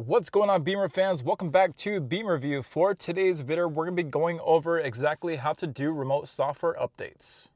What's going on, Beamer fans? Welcome back to Beamer Review. For today's video, we're going to be going over exactly how to do remote software updates.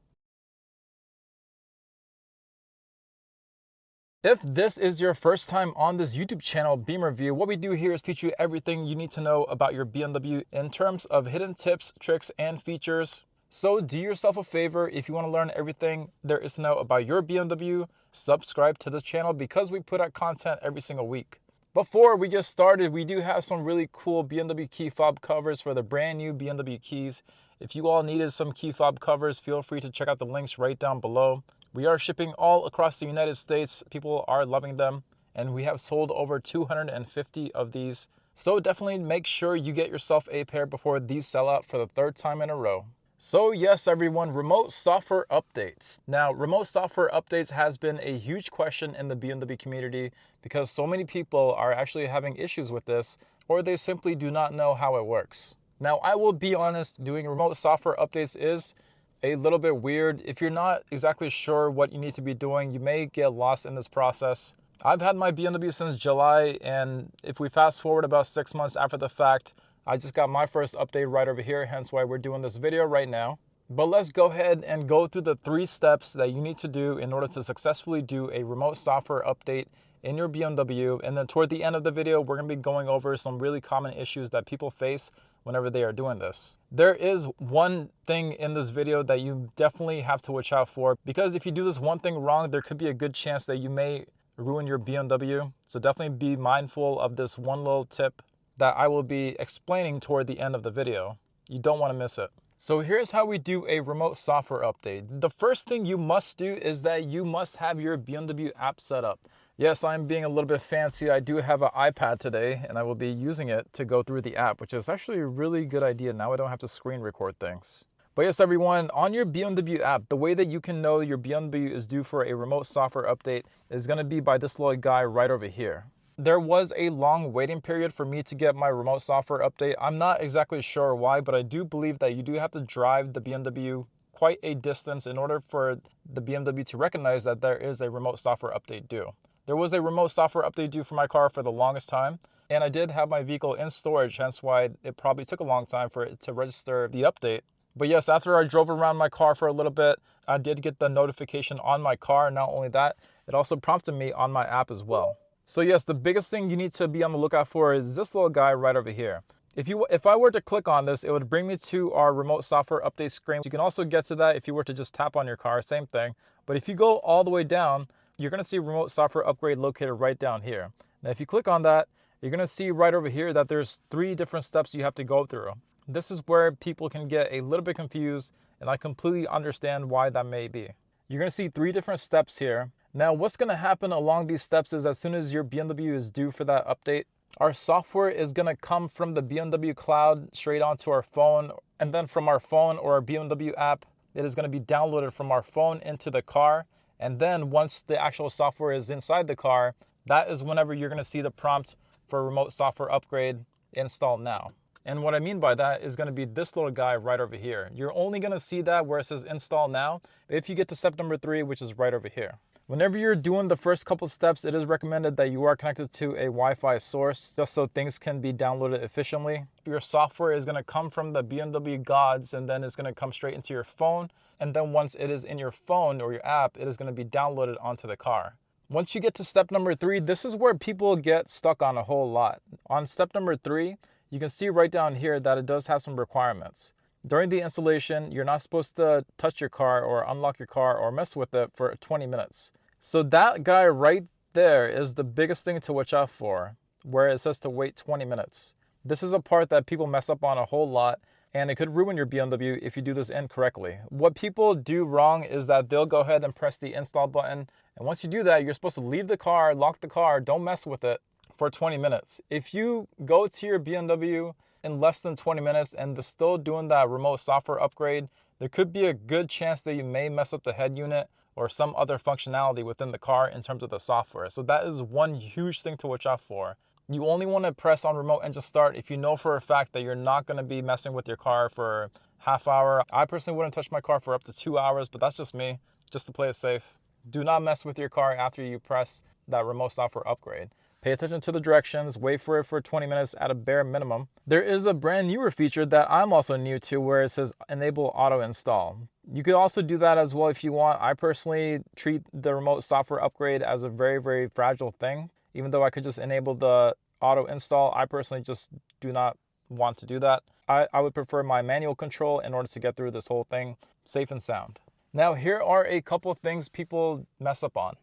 If this is your first time on this YouTube channel, Beamer Review, what we do here is teach you everything you need to know about your BMW in terms of hidden tips, tricks, and features. So do yourself a favor. If you want to learn everything there is to know about your BMW, subscribe to this channel because we put out content every single week. Before we get started, we do have some really cool BMW key fob covers for the brand new BMW keys. If you all needed some key fob covers, feel free to check out the links right down below. We are shipping all across the United States. People are loving them, and we have sold over 250 of these. So definitely make sure you get yourself a pair before these sell out for the third time in a row. So yes, everyone, remote software updates. Now, remote software updates has been a huge question in the BMW community because so many people are actually having issues with this, or they simply do not know how it works. Now, I will be honest, doing remote software updates is a little bit weird. If you're not exactly sure what you need to be doing, you may get lost in this process. I've had my BMW since July, and if we fast forward about 6 months after the fact, I just got my first update right over here, hence why we're doing this video right now. But let's go ahead and go through the 3 steps that you need to do in order to successfully do a remote software update in your BMW. And then toward the end of the video, we're going to be going over some really common issues that people face whenever they are doing this. There is one thing in this video that you definitely have to watch out for, because if you do this one thing wrong, there could be a good chance that you may ruin your BMW. So definitely be mindful of this one little tip that I will be explaining toward the end of the video. You don't want to miss it. So here's how we do a remote software update. The first thing you must do is that you must have your BMW app set up. Yes, I'm being a little bit fancy. I do have an iPad today, and I will be using it to go through the app, which is actually a really good idea. Now I don't have to screen record things. But yes, everyone, on your BMW app, the way that you can know your BMW is due for a remote software update is going to be by this little guy right over here. There was a long waiting period for me to get my remote software update. I'm not exactly sure why, but I do believe that you do have to drive the BMW quite a distance in order for the BMW to recognize that there is a remote software update due. There was a remote software update due for my car for the longest time, and I did have my vehicle in storage, hence why it probably took a long time for it to register the update. But yes, after I drove around my car for a little bit, I did get the notification on my car. Not only that, it also prompted me on my app as well. So yes, the biggest thing you need to be on the lookout for is this little guy right over here. If I were to click on this, it would bring me to our remote software update screen. You can also get to that if you were to just tap on your car, same thing. But if you go all the way down, you're going to see remote software upgrade located right down here. Now, if you click on that, you're going to see right over here that there's 3 different steps you have to go through. This is where people can get a little bit confused, and I completely understand why that may be. You're going to see 3 different steps here. Now, what's going to happen along these steps is as soon as your BMW is due for that update, our software is going to come from the BMW cloud straight onto our phone, and then from our phone or our BMW app, it is going to be downloaded from our phone into the car. And then once the actual software is inside the car, that is whenever you're going to see the prompt for remote software upgrade install now. And what I mean by that is going to be this little guy right over here. You're only going to see that where it says install now if you get to step number 3, which is right over here. Whenever you're doing the first couple steps, it is recommended that you are connected to a Wi-Fi source just so things can be downloaded efficiently. Your software is going to come from the BMW gods, and then it's going to come straight into your phone. And then once it is in your phone or your app, it is going to be downloaded onto the car. Once you get to step number 3, this is where people get stuck on a whole lot. On step number 3, you can see right down here that it does have some requirements. During the installation, you're not supposed to touch your car or unlock your car or mess with it for 20 minutes. So that guy right there is the biggest thing to watch out for, where it says to wait 20 minutes. This is a part that people mess up on a whole lot, and it could ruin your BMW if you do this incorrectly. What people do wrong is that they'll go ahead and press the install button, and once you do that, you're supposed to leave the car, lock the car, don't mess with it for 20 minutes. If you go to your BMW in less than 20 minutes and they're still doing that remote software upgrade, there could be a good chance that you may mess up the head unit or some other functionality within the car in terms of the software. So that is one huge thing to watch out for. You only want to press on remote engine start if you know for a fact that you're not going to be messing with your car for half hour. I personally wouldn't touch my car for up to 2 hours, but that's just me, just to play it safe. Do not mess with your car after you press that remote software upgrade. Pay attention to the directions, wait for it for 20 minutes at a bare minimum. There is a brand newer feature that I'm also new to where it says enable auto install. You could also do that as well if you want. I personally treat the remote software upgrade as a very, very fragile thing. Even though I could just enable the auto install, I personally just do not want to do that. I would prefer my manual control in order to get through this whole thing safe and sound. Now, here are a couple of things people mess up on.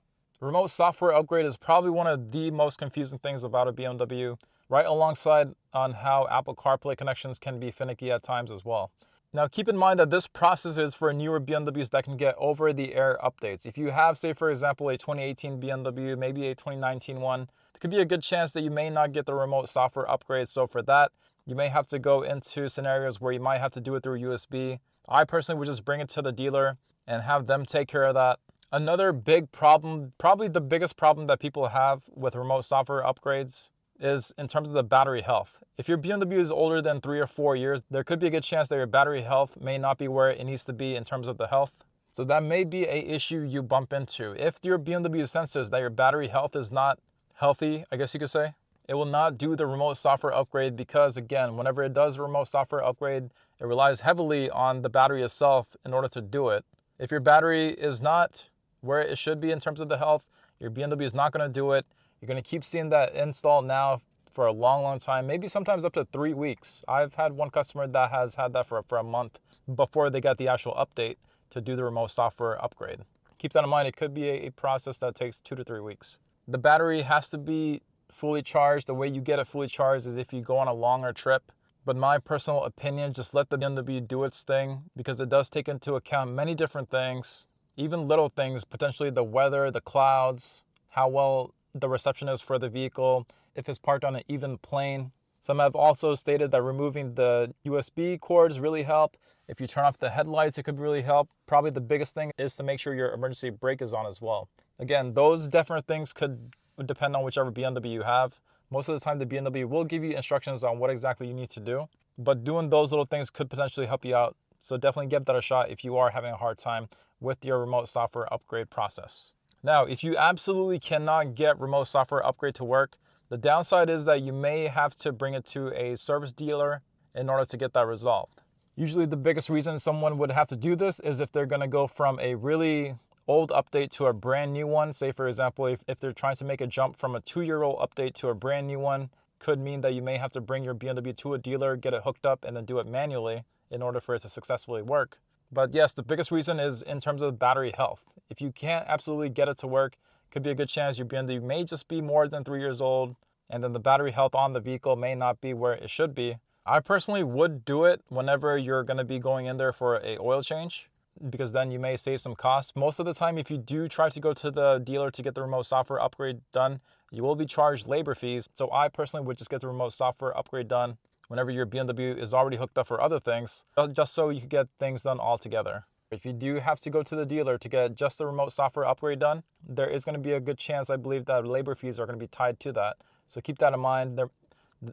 Remote software upgrade is probably one of the most confusing things about a BMW, right alongside on how Apple CarPlay connections can be finicky at times as well. Now, keep in mind that this process is for newer BMWs that can get over-the-air updates. If you have, say, for example, a 2018 BMW, maybe a 2019 one, there could be a good chance that you may not get the remote software upgrade. So for that, you may have to go into scenarios where you might have to do it through USB. I personally would just bring it to the dealer and have them take care of that. Another big problem, probably the biggest problem that people have with remote software upgrades, is in terms of the battery health. If your BMW is older than 3 or 4 years, there could be a good chance that your battery health may not be where it needs to be in terms of the health. So that may be an issue you bump into. If your BMW senses that your battery health is not healthy, I guess you could say, it will not do the remote software upgrade because, again, whenever it does a remote software upgrade, it relies heavily on the battery itself in order to do it. If your battery is not where it should be in terms of the health, your BMW is not going to do it. You're going to keep seeing that install now for a long, long time, maybe sometimes up to 3 weeks. I've had one customer that has had that for a month before they got the actual update to do the remote software upgrade. Keep that in mind. It could be a process that takes 2 to 3 weeks. The battery has to be fully charged. The way you get it fully charged is if you go on a longer trip. But my personal opinion, just let the BMW do its thing because it does take into account many different things, even little things, potentially the weather, the clouds, how well the reception is for the vehicle, if it's parked on an even plane. Some have also stated that removing the USB cords really help. If you turn off the headlights, it could really help. Probably the biggest thing is to make sure your emergency brake is on as well. Again, those different things could depend on whichever BMW you have. Most of the time, the BMW will give you instructions on what exactly you need to do, but doing those little things could potentially help you out. So definitely give that a shot if you are having a hard time with your remote software upgrade process. Now, if you absolutely cannot get remote software upgrade to work, the downside is that you may have to bring it to a service dealer in order to get that resolved. Usually the biggest reason someone would have to do this is if they're going to go from a really old update to a brand new one. Say, for example, if they're trying to make a jump from a 2-year-old update to a brand new one, could mean that you may have to bring your BMW to a dealer, get it hooked up, and then do it manually in order for it to successfully work. But yes, the biggest reason is in terms of battery health. If you can't absolutely get it to work, could be a good chance your BMW may just be more than 3 years old, and then the battery health on the vehicle may not be where it should be. I personally would do it whenever you're going to be going in there for an oil change, because then you may save some costs. Most of the time, if you do try to go to the dealer to get the remote software upgrade done, you will be charged labor fees. So I personally would just get the remote software upgrade done whenever your BMW is already hooked up for other things, just so you can get things done all together. If you do have to go to the dealer to get just the remote software upgrade done, there is going to be a good chance, I believe, that labor fees are going to be tied to that. So keep that in mind.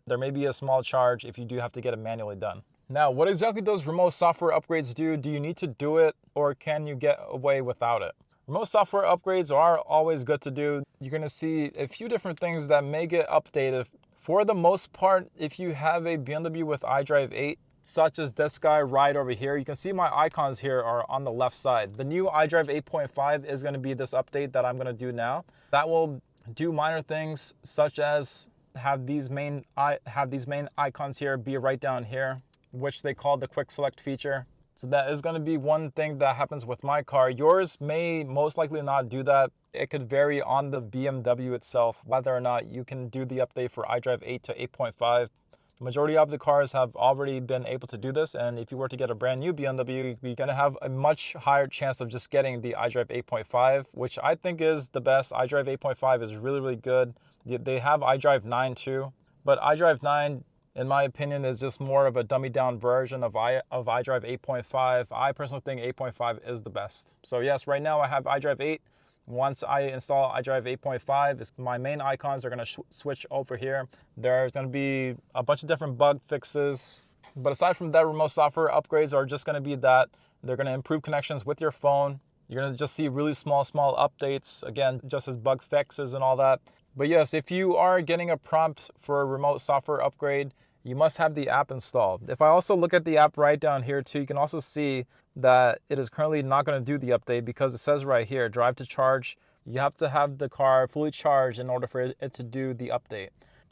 There may be a small charge if you do have to get it manually done. Now, what exactly does remote software upgrades do? Do you need to do it, or can you get away without it? Remote software upgrades are always good to do. You're going to see a few different things that may get updated. For the most part, if you have a BMW with iDrive 8, such as this guy right over here, you can see my icons here are on the left side. The new iDrive 8.5 is going to be this update that I'm going to do now. That will do minor things such as have these main icons here be right down here, which they call the quick select feature. So that is going to be one thing that happens with my car. Yours may most likely not do that. It could vary on the BMW itself, whether or not you can do the update for iDrive 8 to 8.5. The majority of the cars have already been able to do this, and if you were to get a brand new BMW, you're going to have a much higher chance of just getting the iDrive 8.5, which I think is the best. iDrive 8.5 is really, really good. They have iDrive 9 too, but iDrive 9, in my opinion, is just more of a dummied down version of iDrive 8.5. I personally think 8.5 is the best. So yes, right now I have iDrive 8. Once I install iDrive 8.5, my main icons are going to switch over here. There's going to be a bunch of different bug fixes. But aside from that, remote software upgrades are just going to be that they're going to improve connections with your phone. You're gonna just see really small updates, again, just as bug fixes and all that. But yes, if you are getting a prompt for a remote software upgrade, you must have the app installed. If I also look at the app right down here too, you can also see that it is currently not gonna do the update because it says right here, drive to charge. You have to have the car fully charged in order for it to do the update.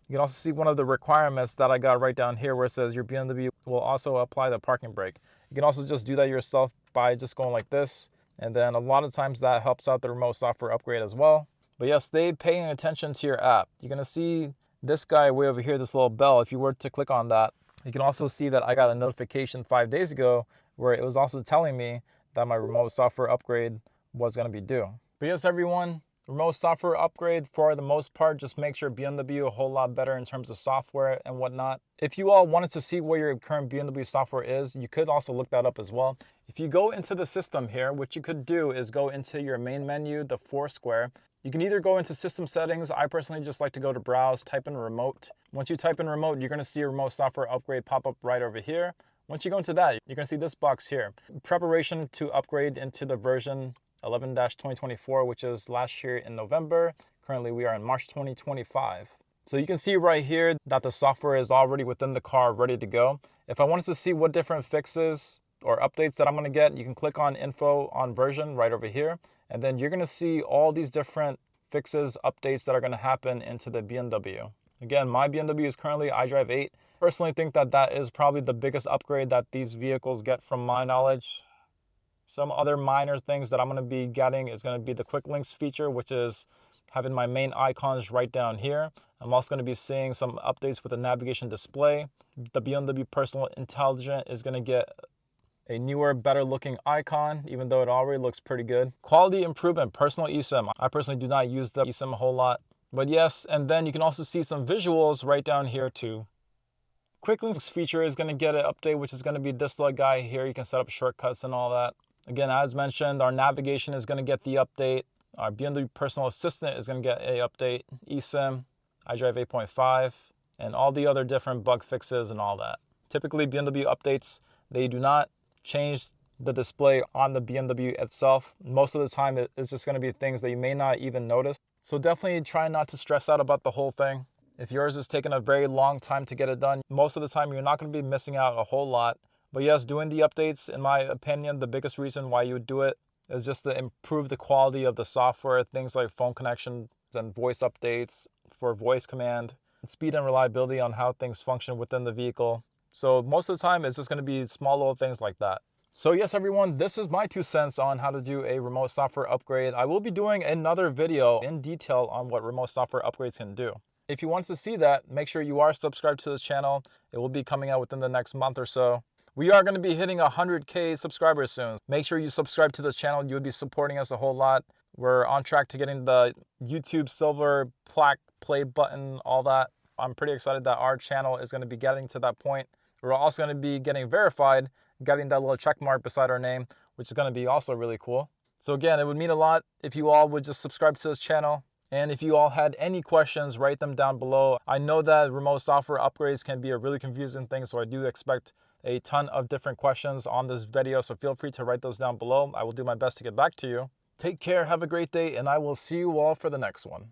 You can also see one of the requirements that I got right down here where it says your BMW will also apply the parking brake. You can also just do that yourself by just going like this. And then a lot of times that helps out the remote software upgrade as well. But yeah, stay paying attention to your app. You're gonna see this guy way over here, this little bell. If you were to click on that, you can also see that I got a notification 5 days ago where it was also telling me that my remote software upgrade was gonna be due. But yes, everyone, remote software upgrade, for the most part, just makes your BMW a whole lot better in terms of software and whatnot. If you all wanted to see where your current BMW software is, you could also look that up as well. If you go into the system here, what you could do is go into your main menu, the 4 square. You can either go into system settings. I personally just like to go to browse, type in remote. Once you type in remote, you're gonna see a remote software upgrade pop up right over here. Once you go into that, you're gonna see this box here. Preparation to upgrade into the version 11-2024, which is last year in November. Currently, we are in March 2025. So you can see right here that the software is already within the car, ready to go. If I wanted to see what different fixes or updates that I'm gonna get, you can click on info on version right over here. And then you're gonna see all these different fixes, updates that are gonna happen into the BMW. Again, my BMW is currently iDrive 8. Personally think that that is probably the biggest upgrade that these vehicles get from my knowledge. Some other minor things that I'm going to be getting is going to be the quick links feature, which is having my main icons right down here. I'm also going to be seeing some updates with the navigation display. The BMW Personal Intelligent is going to get a newer, better looking icon, even though it already looks pretty good. Quality improvement, personal eSIM. I personally do not use the eSIM a whole lot, but yes. And then you can also see some visuals right down here too. Quick links feature is going to get an update, which is going to be this little guy here. You can set up shortcuts and all that. Again, as mentioned, our navigation is going to get the update. Our BMW Personal Assistant is going to get a update. eSIM, iDrive 8.5, and all the other different bug fixes and all that. Typically, BMW updates, they do not change the display on the BMW itself. Most of the time, it's just going to be things that you may not even notice. So definitely try not to stress out about the whole thing. If yours is taking a very long time to get it done, most of the time, you're not going to be missing out a whole lot. But yes, doing the updates, in my opinion, the biggest reason why you would do it is just to improve the quality of the software, things like phone connections and voice updates for voice command, speed and reliability on how things function within the vehicle. So most of the time, it's just going to be small little things like that. So yes, everyone, this is my 2 cents on how to do a remote software upgrade. I will be doing another video in detail on what remote software upgrades can do. If you want to see that, make sure you are subscribed to this channel. It will be coming out within the next month or so. We are going to be hitting 100K subscribers soon. Make sure you subscribe to this channel. You'll be supporting us a whole lot. We're on track to getting the YouTube silver plaque play button, all that. I'm pretty excited that our channel is going to be getting to that point. We're also going to be getting verified, getting that little check mark beside our name, which is going to be also really cool. So again, it would mean a lot if you all would just subscribe to this channel. And if you all had any questions, write them down below. I know that remote software upgrades can be a really confusing thing, so I do expect a ton of different questions on this video, so feel free to write those down below. I will do my best to get back to you. Take care, have a great day, and I will see you all for the next one.